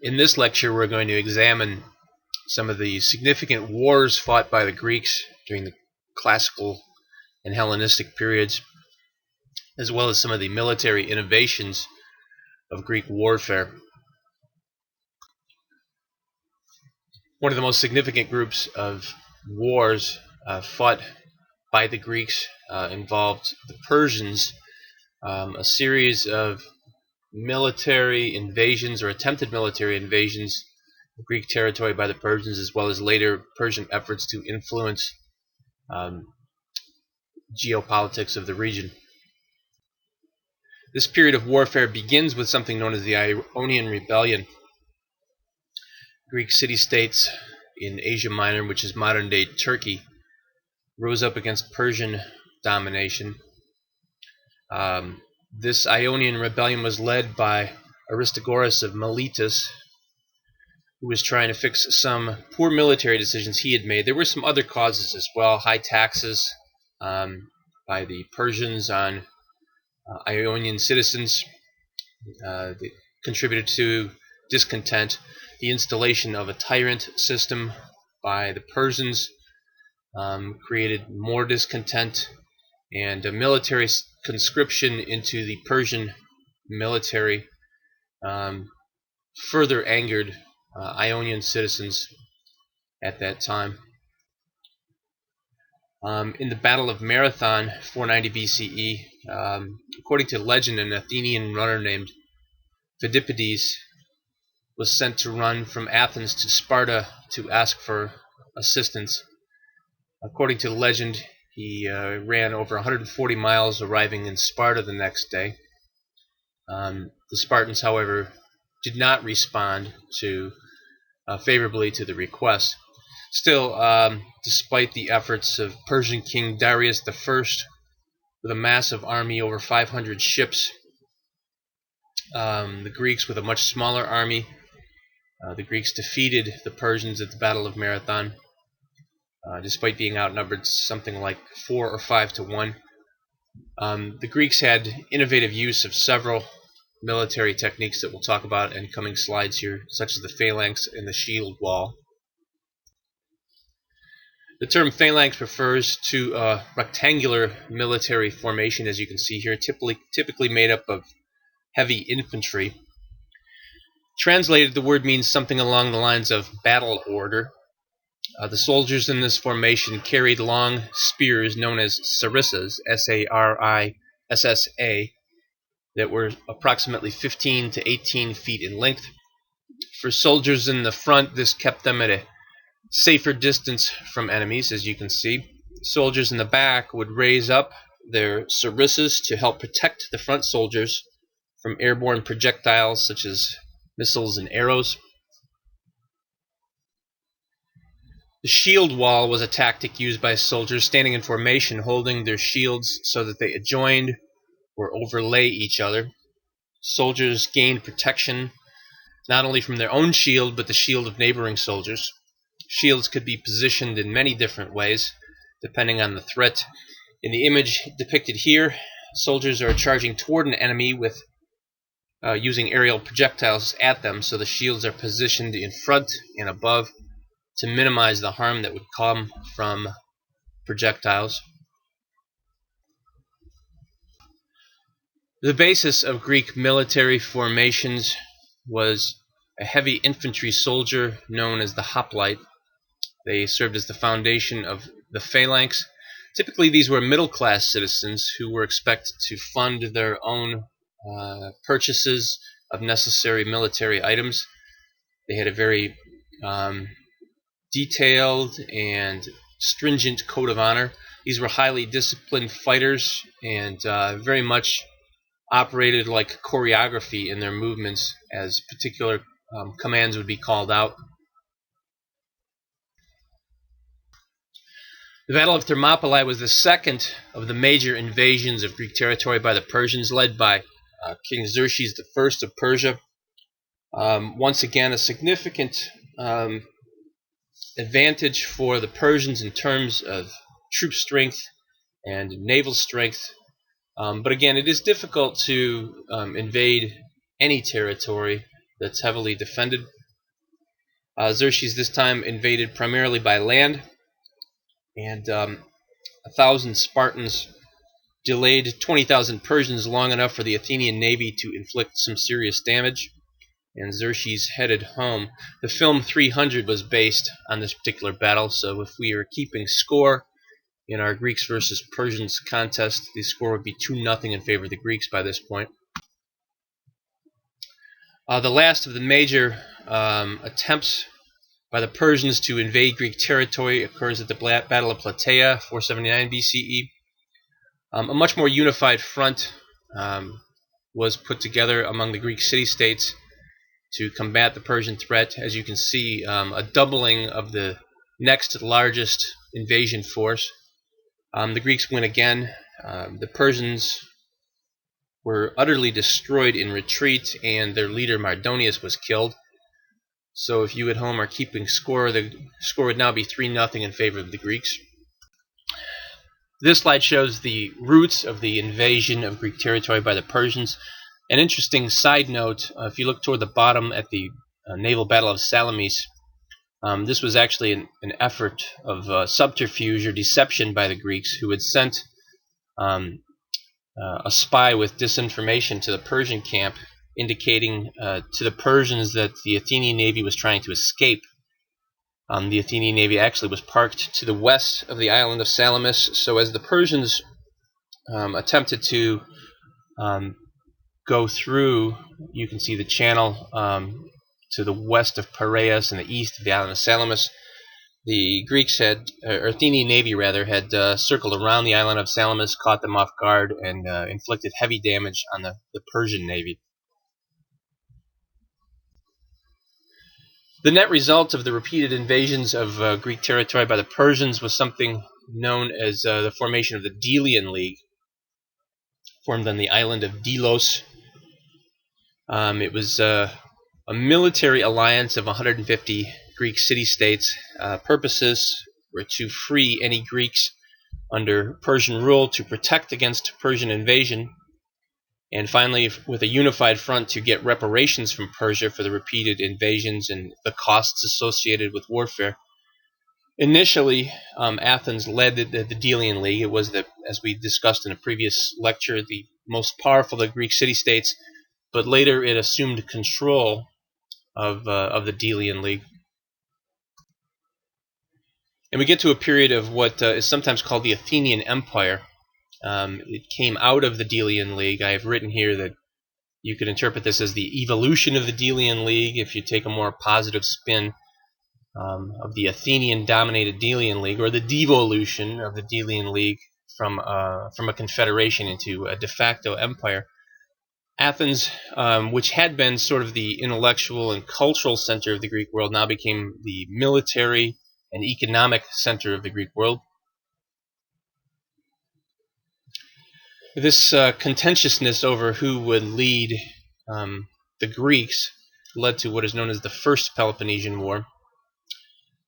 In this lecture, we're going to examine some of the significant wars fought by the Greeks during the classical and Hellenistic periods, as well as some of the military innovations of Greek warfare. One of the most significant groups of wars fought by the Greeks involved the Persians, a series of military invasions or attempted military invasions of Greek territory by the Persians, as well as later Persian efforts to influence geopolitics of the region. This period of warfare begins with something known as the Ionian Rebellion. Greek city-states in Asia Minor, which is modern-day Turkey, rose up against Persian domination. This Ionian Rebellion was led by Aristagoras of Miletus, who was trying to fix some poor military decisions he had made. There were some other causes as well: high taxes by the Persians on Ionian citizens that contributed to discontent. The installation of a tyrant system by the Persians created more discontent, and a military conscription into the Persian military further angered Ionian citizens at that time. In the Battle of Marathon, 490 BCE, according to legend, an Athenian runner named Philippides was sent to run from Athens to Sparta to ask for assistance. According to legend, he ran over 140 miles, arriving in Sparta the next day. The Spartans, however, did not respond favorably to the request. Still, despite the efforts of Persian King Darius I, with a massive army, over 500 ships, the Greeks with a much smaller army, the Greeks defeated the Persians at the Battle of Marathon, despite being outnumbered something like 4 or 5 to 1. The Greeks had innovative use of several military techniques that we'll talk about in coming slides here, such as the phalanx and the shield wall. The term phalanx refers to a rectangular military formation, as you can see here, typically made up of heavy infantry. Translated, the word means something along the lines of battle order. The soldiers in this formation carried long spears known as sarissas, S-A-R-I-S-S-A, that were approximately 15 to 18 feet in length. For soldiers in the front, this kept them at a safer distance from enemies, as you can see. Soldiers in the back would raise up their sarissas to help protect the front soldiers from airborne projectiles such as missiles and arrows. The shield wall was a tactic used by soldiers standing in formation, holding their shields so that they adjoined or overlay each other. Soldiers gained protection not only from their own shield, but the shield of neighboring soldiers. Shields could be positioned in many different ways, depending on the threat. In the image depicted here, soldiers are charging toward an enemy with using aerial projectiles at them, so the shields are positioned in front and above to minimize the harm that would come from projectiles. The basis of Greek military formations was a heavy infantry soldier known as the Hoplite. They served as the foundation of the phalanx. Typically, these were middle-class citizens who were expected to fund their own purchases of necessary military items. They had a very detailed and stringent code of honor. These were highly disciplined fighters and very much operated like choreography in their movements, as particular commands would be called out. The Battle of Thermopylae was the second of the major invasions of Greek territory by the Persians, led by King Xerxes I of Persia. Once again, a significant advantage for the Persians in terms of troop strength and naval strength. But again, it is difficult to invade any territory that's heavily defended. Xerxes this time invaded primarily by land, and 1,000 Spartans delayed 20,000 Persians long enough for the Athenian navy to inflict some serious damage, and Xerxes headed home. The film 300 was based on this particular battle, so if we are keeping score in our Greeks versus Persians contest, the score would be 2-0 in favor of the Greeks by this point. The last of the major attempts by the Persians to invade Greek territory occurs at the Battle of Plataea, 479 BCE. A much more unified front was put together among the Greek city-states to combat the Persian threat. As you can see, a doubling of the next largest invasion force. The Greeks win again. The Persians were utterly destroyed in retreat, and their leader Mardonius was killed. So if you at home are keeping score, the score would now be 3-0 in favor of the Greeks. This slide shows the roots of the invasion of Greek territory by the Persians. An interesting side note, if you look toward the bottom at the naval battle of Salamis, this was actually an effort of subterfuge or deception by the Greeks, who had sent a spy with disinformation to the Persian camp, indicating to the Persians that the Athenian navy was trying to escape. The Athenian navy actually was parked to the west of the island of Salamis, so as the Persians attempted to go through, you can see the channel to the west of Piraeus and the east of the island of Salamis. The Greeks had, or Athenian navy rather, had circled around the island of Salamis, caught them off guard, and inflicted heavy damage on the Persian navy. The net result of the repeated invasions of Greek territory by the Persians was something known as the formation of the Delian League, formed on the island of Delos. It was a military alliance of 150 Greek city-states. Purposes were to free any Greeks under Persian rule, to protect against Persian invasion, and finally, with a unified front, to get reparations from Persia for the repeated invasions and the costs associated with warfare. Initially, Athens led the Delian League. It was, as we discussed in a previous lecture, the most powerful of the Greek city-states, but later it assumed control of the Delian League. And we get to a period of what is sometimes called the Athenian Empire. It came out of the Delian League. I have written here that you could interpret this as the evolution of the Delian League if you take a more positive spin of the Athenian-dominated Delian League, or the devolution of the Delian League from a confederation into a de facto empire. Athens, which had been sort of the intellectual and cultural center of the Greek world, now became the military and economic center of the Greek world. This contentiousness over who would lead the Greeks led to what is known as the First Peloponnesian War.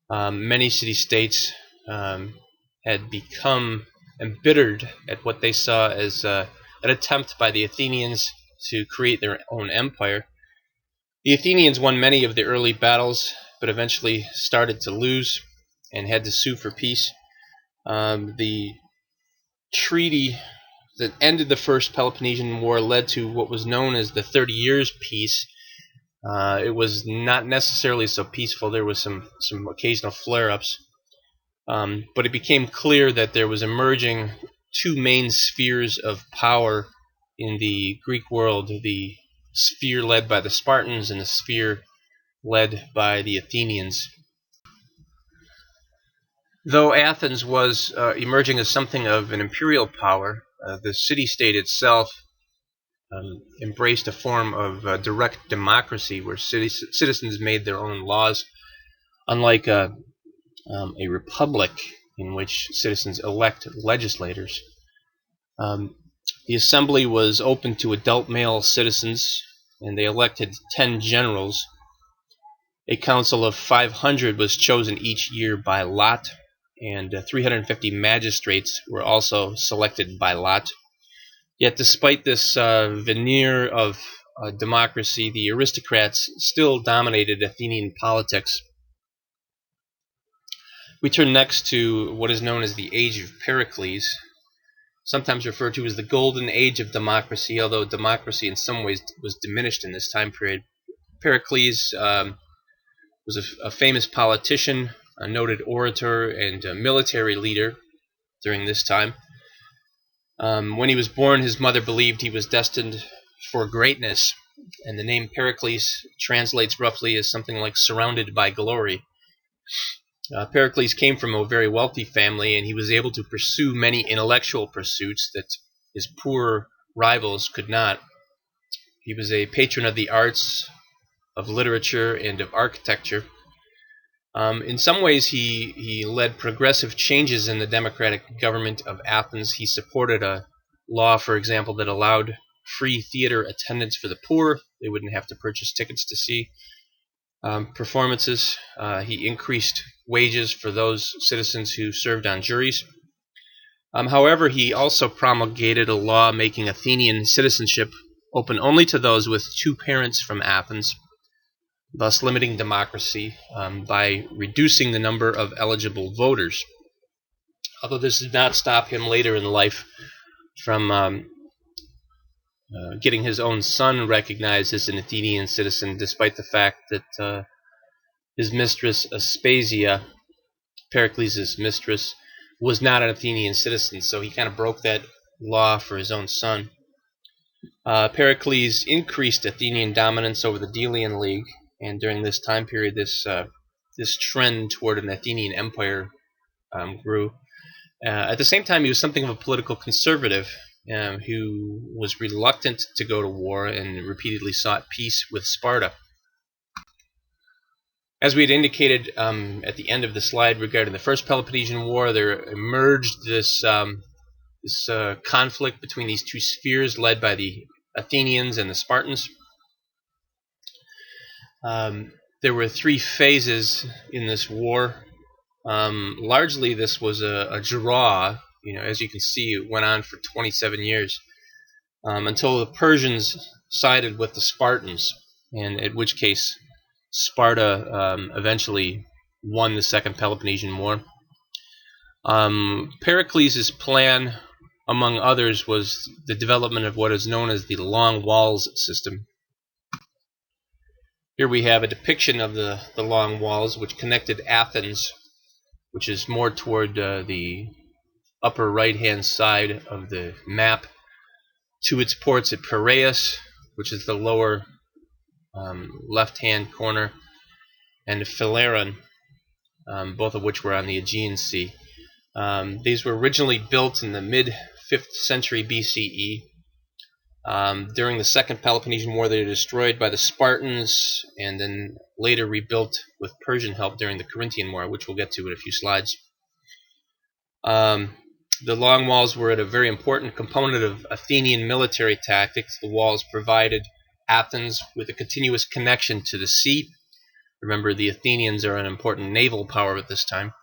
Many city-states had become embittered at what they saw as an attempt by the Athenians to create their own empire. The Athenians won many of the early battles, but eventually started to lose and had to sue for peace. The treaty that ended the First Peloponnesian War led to what was known as the 30 Years' Peace. It was not necessarily so peaceful. There was some occasional flare-ups. But it became clear that there was emerging two main spheres of power in the Greek world, the sphere led by the Spartans and the sphere led by the Athenians. Though Athens was emerging as something of an imperial power, the city-state itself embraced a form of direct democracy where citizens made their own laws, unlike a republic in which citizens elect legislators. The assembly was open to adult male citizens, and they elected 10 generals. A council of 500 was chosen each year by lot, and 350 magistrates were also selected by lot. Yet despite this veneer of democracy, the aristocrats still dominated Athenian politics. We turn next to what is known as the Age of Pericles, sometimes referred to as the Golden Age of democracy, although democracy in some ways was diminished in this time period. Pericles was a famous politician, a noted orator, and a military leader during this time. When he was born, his mother believed he was destined for greatness, and the name Pericles translates roughly as something like surrounded by glory. Pericles came from a very wealthy family, and he was able to pursue many intellectual pursuits that his poor rivals could not. He was a patron of the arts, of literature, and of architecture. In some ways, he led progressive changes in the democratic government of Athens. He supported a law, for example, that allowed free theater attendance for the poor. They wouldn't have to purchase tickets to see performances. He increased wages for those citizens who served on juries. However, he also promulgated a law making Athenian citizenship open only to those with two parents from Athens, thus limiting democracy by reducing the number of eligible voters. Although this did not stop him later in life from getting his own son recognized as an Athenian citizen, despite the fact that his mistress Aspasia, Pericles' mistress, was not an Athenian citizen, so he kind of broke that law for his own son. Pericles increased Athenian dominance over the Delian League, and during this time period, this trend toward an Athenian Empire grew. At the same time, he was something of a political conservative who was reluctant to go to war and repeatedly sought peace with Sparta. As we had indicated at the end of the slide regarding the First Peloponnesian War, there emerged this conflict between these two spheres led by the Athenians and the Spartans. There were three phases in this war. Largely, this was a draw. As you can see, it went on for 27 years until the Persians sided with the Spartans, and at which case Sparta eventually won the Second Peloponnesian War. Pericles' plan, among others, was the development of what is known as the Long Walls system. Here we have a depiction of the Long Walls, which connected Athens, which is more toward the upper right-hand side of the map, to its ports at Piraeus, which is the lower left-hand corner, and Phaleron, both of which were on the Aegean Sea. These were originally built in the mid-5th century BCE. During the Second Peloponnesian War, they were destroyed by the Spartans and then later rebuilt with Persian help during the Corinthian War, which we'll get to in a few slides. The Long Walls were a very important component of Athenian military tactics. The walls provided Athens with a continuous connection to the sea. Remember, the Athenians are an important naval power at this time.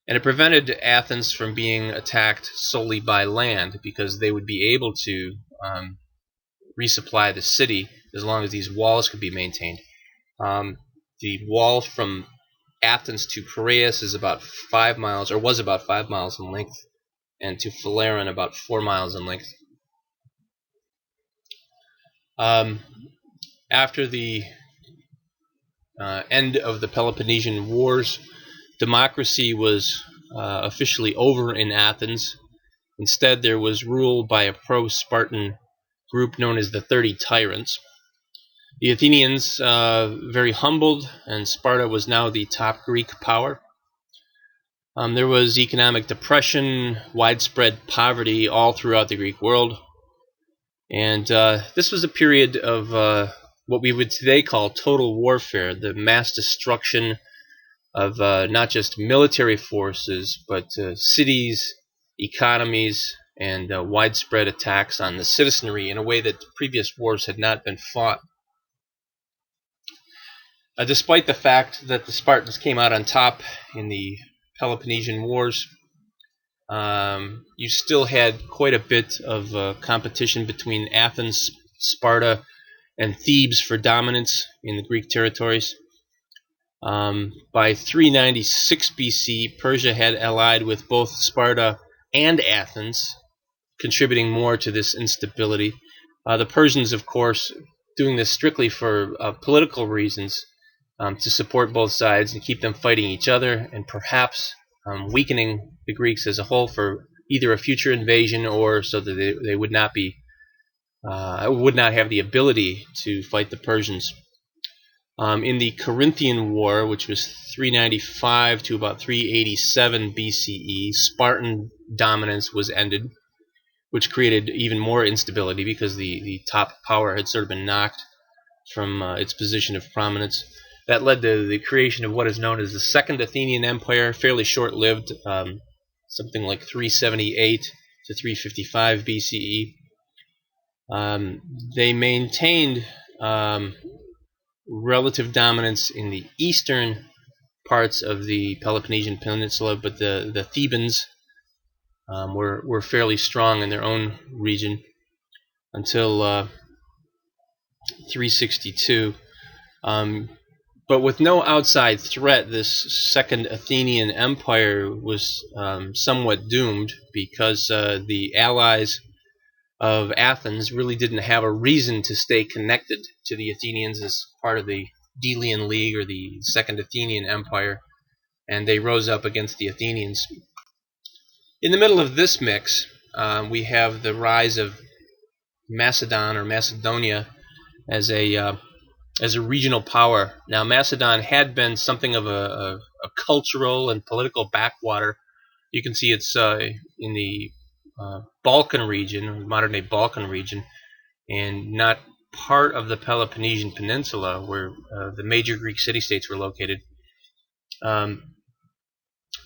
And it prevented Athens from being attacked solely by land, because they would be able to resupply the city as long as these walls could be maintained. The wall from Athens to Piraeus is about 5 miles, or was about 5 miles in length, and to Phaleron about 4 miles in length. After the end of the Peloponnesian Wars, democracy was officially over in Athens. Instead, there was rule by a pro-Spartan group known as the 30 Tyrants. The Athenians very humbled, and Sparta was now the top Greek power. There was economic depression, widespread poverty all throughout the Greek world, and this was a period of what we would today call total warfare, the mass destruction of not just military forces, but cities, economies, and widespread attacks on the citizenry in a way that previous wars had not been fought. Despite the fact that the Spartans came out on top in the Peloponnesian Wars, you still had quite a bit of competition between Athens, Sparta, and Thebes for dominance in the Greek territories. By 396 BC, Persia had allied with both Sparta and Athens, contributing more to this instability. The Persians, of course, doing this strictly for political reasons, to support both sides and keep them fighting each other, and perhaps weakening the Greeks as a whole for either a future invasion or so that they would not have the ability to fight the Persians. In the Corinthian War, which was 395 to about 387 BCE, Spartan dominance was ended, which created even more instability because the top power had sort of been knocked from its position of prominence. That led to the creation of what is known as the Second Athenian Empire, fairly short-lived, something like 378 to 355 BCE. They maintained relative dominance in the eastern parts of the Peloponnesian Peninsula, but the Thebans were fairly strong in their own region until 362. But with no outside threat, this Second Athenian Empire was somewhat doomed because the allies of Athens really didn't have a reason to stay connected to the Athenians as part of the Delian League or the Second Athenian Empire, and they rose up against the Athenians. In the middle of this mix, we have the rise of Macedon or Macedonia as a regional power. Now, Macedon had been something of a cultural and political backwater. You can see it's in the Balkan region, modern-day Balkan region, and not part of the Peloponnesian Peninsula, where the major Greek city-states were located.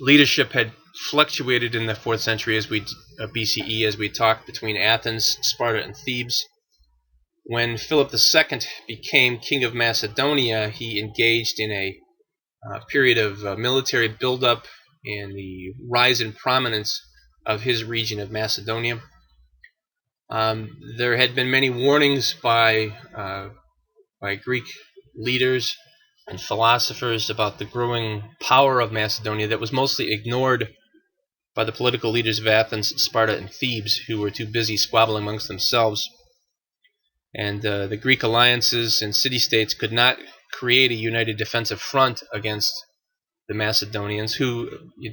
Leadership had fluctuated in the 4th century BCE, as we talked, between Athens, Sparta, and Thebes. When Philip II became king of Macedonia, he engaged in a period of military buildup and the rise in prominence of his region of Macedonia. There had been many warnings by Greek leaders and philosophers about the growing power of Macedonia that was mostly ignored by the political leaders of Athens, Sparta, and Thebes, who were too busy squabbling amongst themselves. And the Greek alliances and city-states could not create a united defensive front against the Macedonians, who,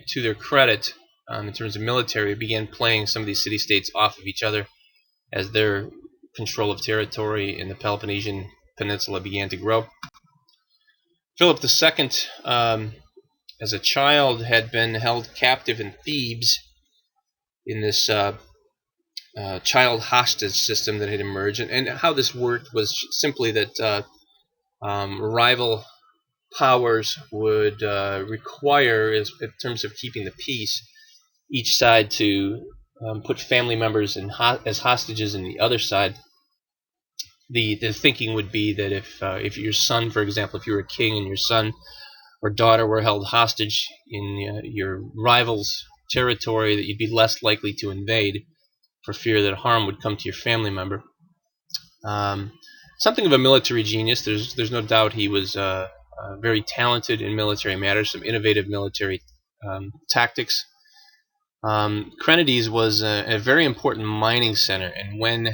to their credit, in terms of military, began playing some of these city-states off of each other as their control of territory in the Peloponnesian Peninsula began to grow. Philip II, as a child, had been held captive in Thebes in this child hostage system that had emerged. And how this worked was simply that rival powers would require, in terms of keeping the peace, each side to put family members as hostages in the other side. The thinking would be that if your son, for example, if you were a king and your son or daughter were held hostage in your rival's territory, that you'd be less likely to invade for fear that harm would come to your family member. Something of a military genius. There's no doubt he was very talented in military matters, some innovative military tactics. Crenides was a very important mining center, and when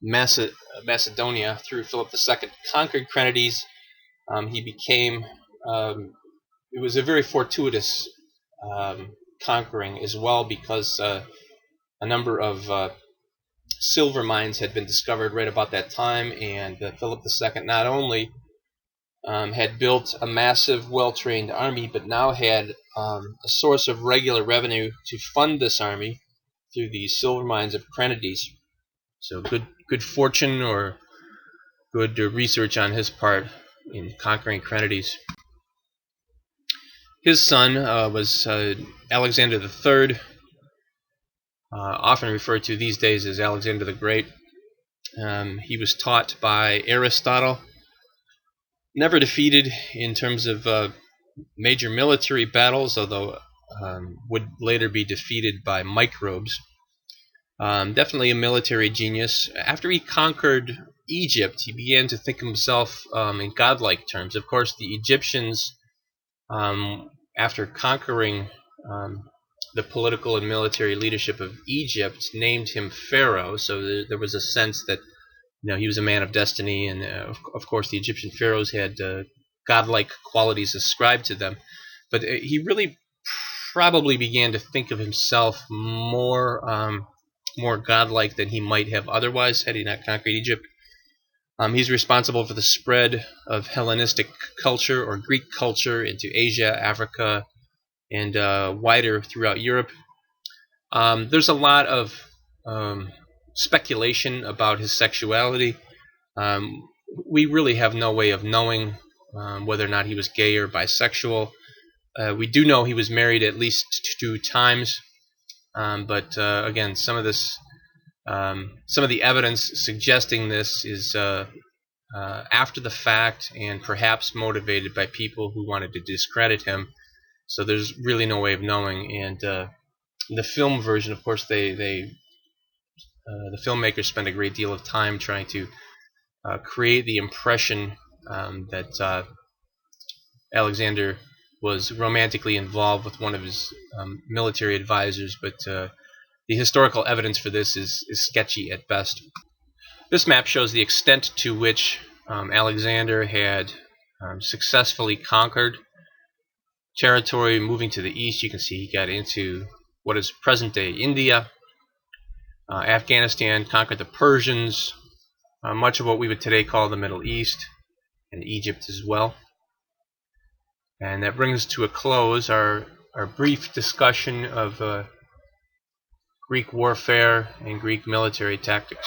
Macedonia, through Philip II, conquered Crenides, he became, it was a very fortuitous conquering as well, because a number of silver mines had been discovered right about that time, and Philip II not only had built a massive, well-trained army, but now had a source of regular revenue to fund this army through the silver mines of Crenides. So good fortune or good research on his part in conquering Crenides. His son was Alexander III, often referred to these days as Alexander the Great. He was taught by Aristotle, never defeated in terms of major military battles, although would later be defeated by microbes. Definitely a military genius. After he conquered Egypt, he began to think of himself in godlike terms. Of course, the Egyptians, after conquering the political and military leadership of Egypt, named him Pharaoh. So there was a sense that he was a man of destiny, and of course the Egyptian pharaohs had godlike qualities ascribed to them. But he really probably began to think of himself more godlike than he might have otherwise had he not conquered Egypt. He's responsible for the spread of Hellenistic culture or Greek culture into Asia, Africa, and wider throughout Europe. There's a lot of speculation about his sexuality. We really have no way of knowing whether or not he was gay or bisexual. We do know he was married at least 2 times, but again, some of the evidence suggesting this is after the fact and perhaps motivated by people who wanted to discredit him. So there's really no way of knowing. And the film version, of course, the filmmakers spend a great deal of time trying to create the impression that Alexander was romantically involved with one of his military advisors, but the historical evidence for this is sketchy at best. This map shows the extent to which Alexander had successfully conquered territory. Moving to the east, you can see he got into what is present-day India. Afghanistan, conquered the Persians, much of what we would today call the Middle East, and Egypt as well. And that brings to a close our brief discussion of Greek warfare and Greek military tactics.